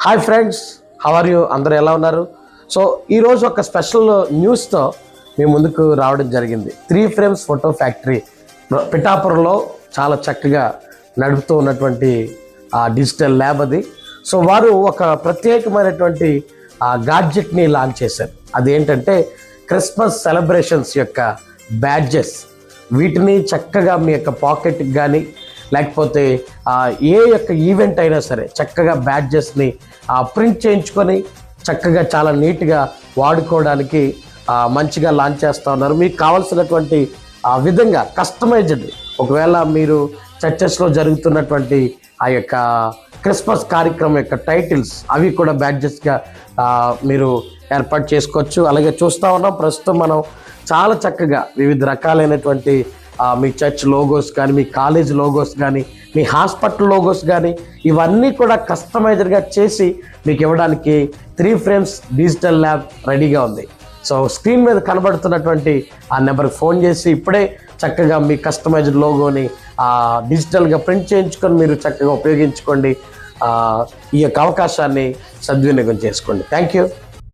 Hi friends, how are you? అందరూ ఎలా ఉన్నారు? సో ఈరోజు ఒక స్పెషల్ న్యూస్తో మీ ముందుకు రావడం జరిగింది. 3 ఫ్రేమ్స్ ఫోటో ఫ్యాక్టరీ పిఠాపురంలో చాలా చక్కగా నడుపుతూ ఉన్నటువంటి డిజిటల్ ల్యాబ్ అది. సో వారు ఒక ప్రత్యేకమైనటువంటి గాడ్జెట్ని లాంచ్ చేశారు. అదేంటంటే క్రిస్మస్ సెలబ్రేషన్స్ యొక్క బ్యాడ్జెస్. వీటిని చక్కగా మీ యొక్క పాకెట్కి కానీ లేకపోతే ఏ యొక్క ఈవెంట్ అయినా సరే చక్కగా బ్యాడ్జెస్ని ప్రింట్ చేయించుకొని చక్కగా చాలా నీట్గా వాడుకోవడానికి మంచిగా లాంచ్ చేస్తూ ఉన్నారు. మీకు కావాల్సినటువంటి విధంగా కస్టమైజ్డ్, ఒకవేళ మీరు చర్చెస్లో జరుగుతున్నటువంటి ఆ యొక్క క్రిస్మస్ కార్యక్రమం యొక్క టైటిల్స్ అవి కూడా బ్యాడ్జెస్గా మీరు ఏర్పాటు చేసుకోవచ్చు. అలాగే చూస్తూ ఉన్నాం, ప్రస్తుతం మనం చాలా చక్కగా వివిధ రకాలైనటువంటి మీ చర్చ్ లోగోస్ కానీ, మీ కాలేజ్ లోగోస్ కానీ, మీ హాస్పిటల్ లోగోస్ కానీ ఇవన్నీ కూడా కస్టమైజర్గా చేసి మీకు ఇవ్వడానికి 3 ఫ్రేమ్స్ డిజిటల్ ల్యాబ్ రెడీగా ఉంది. సో స్క్రీన్ మీద కనబడుతున్నటువంటి ఆ నెంబర్కి ఫోన్ చేసి ఇప్పుడే చక్కగా మీ కస్టమైజ్డ్ లోగోని డిజిటల్గా ప్రింట్ చేయించుకొని మీరు చక్కగా ఉపయోగించుకోండి. ఈ యొక్క అవకాశాన్ని సద్వినియోగం చేసుకోండి. Thank you.